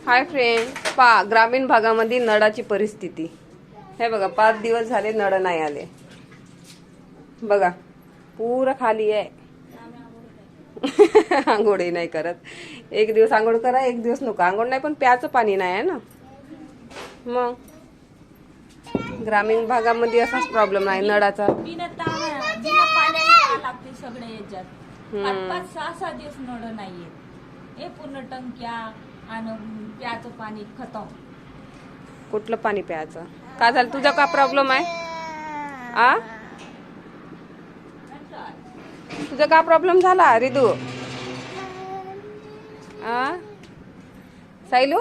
Hi friend, पहा ग्रामीण भागामध्ये नळाची परिस्थिती. हे बघा 5 दिवस झाले नळ नाही आले. बघा पुरा खाली आहे. आंघोळही नाही करत. एक दिवस आंघोळ करा, एक दिवस नको. आंघोळ नाही पण प्याचं पाणी नाही आहे ना. मग ग्रामीण भागामध्ये असाच प्रॉब्लेम आहे नळाचा. बिना पाण्याने लागते सगळे याच्यात. 5-6 दिवस नळ नाहीये. हे पूर्ण टंक्या आणि प्याचं पाणी खतम. कुठलं पाणी प्यायचं? का झालं? तुझा का प्रॉब्लेम आहे? आ तुझा का प्रॉब्लेम झाला रिदू? सायलू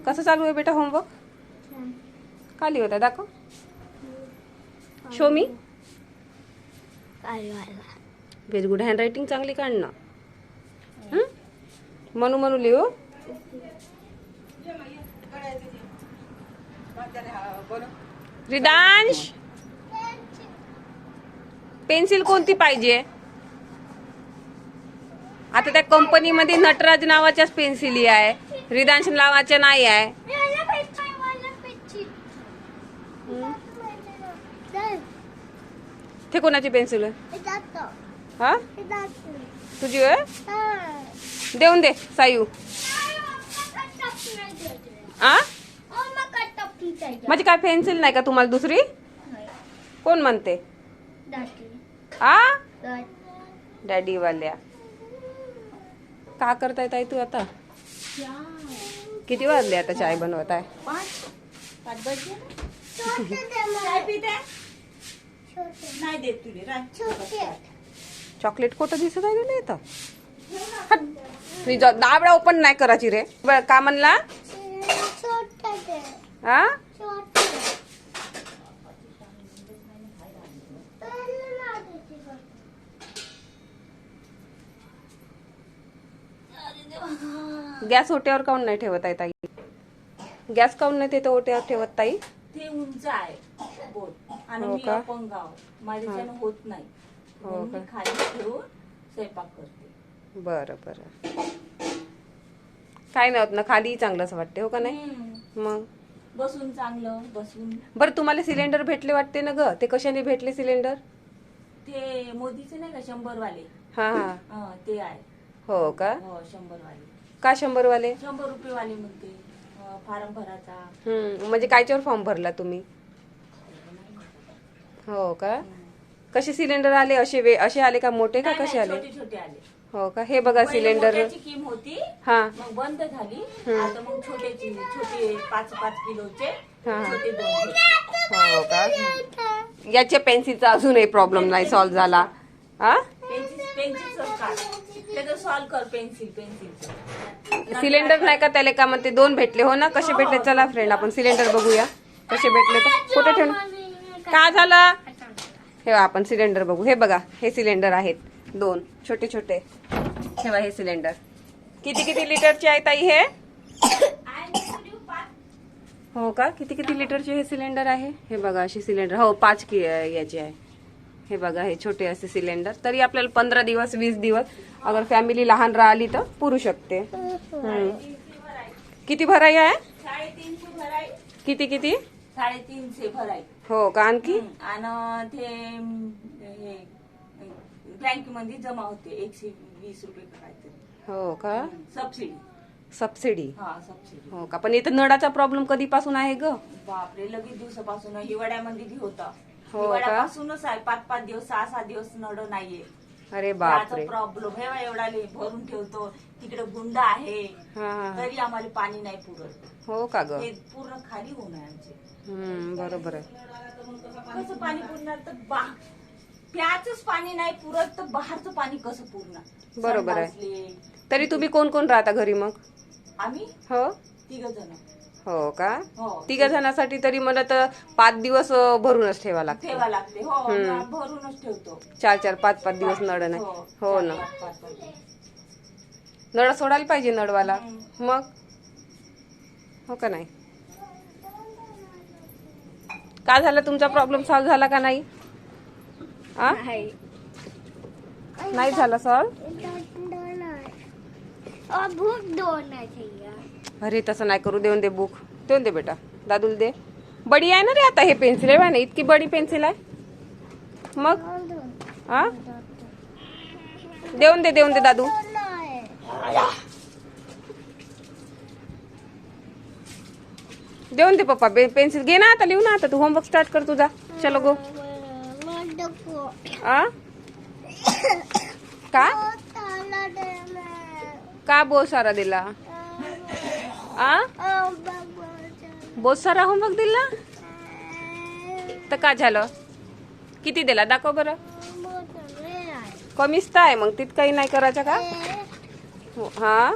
कसं चालू आहे बेटा होमवर्क? खाली होता दाखव. शो मी. Very good. हँड रायटिंग चांगली काढणं. मनू मनू लिहू. रिदांश पेन्सिल कोणती पाहिजे? आता त्या कंपनीमध्ये नटराज नावाच्याच पेन्सिली आहे, रिदांश नावाच्या नाही आहे. ते कोणाची पेन्सिल आहे? हा तुझी आहे? देऊन दे सायू. आ माझी काय पेन्सिल नाही का तुम्हाला दुसरी? कोण म्हणते? आ डॅडी वाल्या. का करताय ताई तू आता? किती वाजले आता चाय बनवत आहे? 5 नाही देत तुले. चॉकलेट कोट दिसत आहे ना इथं. दाबडा ओपन नाही करायची रे. का म्हणला? हा गॅस ओट्यावर काऊन नाही ठेवत आहे ताई? गॅस काऊन नाही ते ओट्यावर ठेवत ताई? ते उंच आहे बोट आणि मी अपंग आहो. माझ्याच्यानं होत नाही. हो का? मी खाली ठेवून स्वयंपाक करते. बरं बरं. काय नाही होत ना, खाली चांगलंच वाटते हो का नाही? मग बसून चांगलं बसून. बरं तुम्हाला सिलेंडर भेटले वाटते ना ग? ते कशाने भेटले सिलेंडर? ते मोदीचे नाही का 100 वाले? हा हा ते आहे. हो का? हो 100 वाले. का 100 वाले? 100 रुपये वाले म्हणते. फार्म भरायचा. म्हणजे कायच्यावर फॉर्म भरला तुम्ही? हो का? कसे सिलेंडर आले? असे आले का? मोठे का कसे आले? छोटे छोटे आले. हो का? हे बघा सिलेंडर. स्कीम होती, हा मग बंद झाली. आता मग छोटे 5-5 किलोचे छोटे 2. हो का? याच्या पेन्सिलचा अजूनही प्रॉब्लेम नाही सॉल्व्ह झाला. हा पेन्सिल सॉल्व्ह कर. पेन्सिल सिलेंडर नाही का त्याला? का म्हणते 2 भेटले हो ना? कसे भेटले? चला फ्रेंड आपण सिलेंडर बघूया कसे भेटले तर. कुठे ठेवून का झालं? हे आपण सिलेंडर बघू. हे बघा हे सिलेंडर आहेत 2 छोटे छोटे. ठेवा हे सिलेंडर. किती लिटरचे आहे ताई हे? हो का? किती लिटरचे हे सिलेंडर आहे? हे बघा असे सिलेंडर. हो 5 याचे आहे. हे बघा हे छोटे असे सिलेंडर. तरी आपल्याला 15 दिवस 20 दिवस अगर फॅमिली लहान राहिली तर पुरू शकते. किती भराई आहे? 350 भराई. किती 350 भराई. हो का? आणखी आणि ते बँक मध्ये जमा होते 120 रुपये काहीतरी. हो का? सबसिडी. हा सबसिडी. हो का? पण इथं नळाचा प्रॉब्लेम कधीपासून आहे ग? बापरे लगेच दिवसापासून. हिवाळ्यामध्ये बी होता. हो का? हिवाळ्यापासूनच आहे. 5-5 दिवस 6-6 दिवस नळ नाहीये. अरे बापरे. प्रॉब्लेम हे एवढा भरून ठेवतो. तिकडे गुंड आहे हा तरी आम्हाला पाणी नाही पुरत. हो का ग? हे पूर्ण खाली होणार आमचे. बरोबर आहे. कसं पाणी पुरणार? तर प्याचंच पाणी नाही पुरत तर बाहेरचं पाणी कसं पुरणार? बरोबर आहे. तरी तुम्ही कोण कोण राहता घरी मग? आम्ही हो 3 जण. हो का? हो 3 जणांसाठी तरी मला तर 5 दिवस भरूनच ठेवा लागते. हो भरूनच ठेवतो. 4-4 5-5 दिवस नळ नाही. हो ना. 5-5 दिवस. नळ सोडायला पाहिजे नळवाला. मग हो का नाही? काय झालं? तुमचा प्रॉब्लेम सॉल्व्ह झाला का नाही? नाही झाला सॉल्व्ह? और भूख दौड़ना चाहिए। अरे तसं नाही करू, देऊन दे बुक, देऊन दे बेटा, दादूला दे. बडी आहे ना रे आता, हे पेन्सिल आहे ना, इतकी बडी पेन्सिल आहे. मग हा देऊन दे दादू. देऊन दे पप्पा, पेन्सिल घे ना आता, लिहू ना आता, तू होमवर्क स्टार्ट कर तुझा. चलो गो. आ का बहुत सारा दिला? आ बहुत सारा होमवर्क दिला तर का झालं? किती दिला दाखव बरं. कमीच तर आहे मग, तित काही नाही करायचं का? हा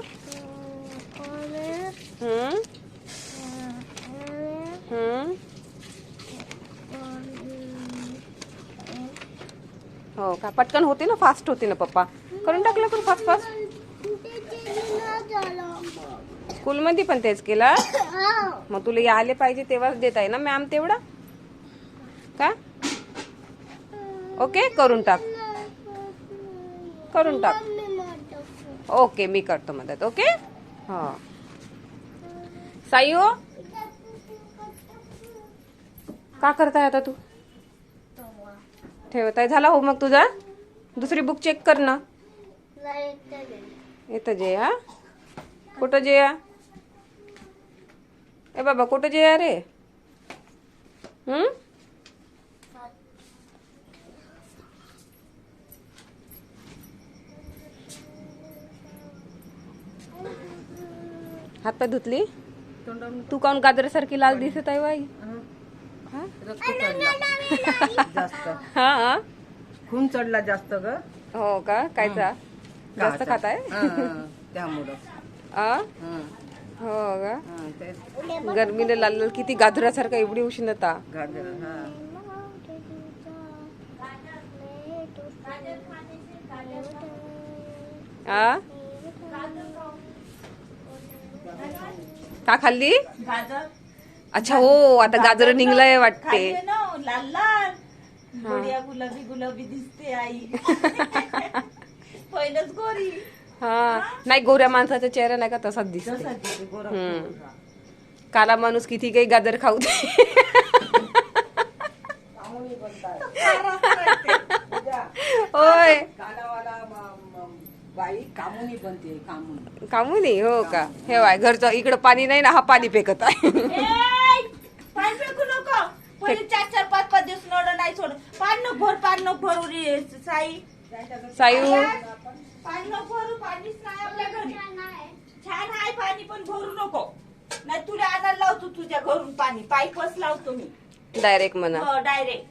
हो का, पटकन होते ना, फास्ट होते ना पप्पा, करून टाकलं पण फास्ट फास्ट. स्कूल मध्ये पण तेच केलं. मग तुला हे आले पाहिजे तेव्हाच देत आहे ना मॅम तेवढं का? ओके, करून टाक. ओके, मी करतो मदत. ओके. हा साई हो, का करताय आता तू? ठेवताय. झाला हो मग तुझा? दुसरी बुक चेक कर ना. येतं जे. हा कुठं जे? ए बाबा कुठं जे रे? हातपाय धुतली? तू काऊन गाजरासारखी लाल दिसत आहे बाई? जास्त हा खून चढला जास्त ग. हो का? कायचा जास्त खाताय त्यामुळं. हो का? गरमीने लाल लाल किती गाजरासारखा, एवढी उष्णता. गाजर का खाल्ली? गाजर. अच्छा हो, आता गाजर निघलंय वाटते. खाल्ले ना, लाल लाल बढिया गुलाबी गुलाबी दिसते आई. पहिलंच गोरी. हा नाही, गोऱ्या माणसाचा चेहरा नाही का तसाच दिसतो. तसंच दिसते, गोरा गोरा. काला माणूस किती काही गाजर खाऊ दे. होय, बाई कामुनी बनते. कामूनी. हो का? हे वाय घरचं इकडं पाणी नाही ना, हा पाणी फेकत आहे. ए, पाणी फेकू नको. पहिले 4-4, 5-5 दिवस नळ नाही सोड. पाणी नको भरू रे साई. सायू पाणी नको भरू, पाणीच नाही आपल्या घरी. छान आहे पाणी, पण भरू नको. नाही तुला आणायला लावतो तुझ्या घरून पाणी, पाईपच लावतो मी डायरेक्ट म्हणा. डायरेक्ट.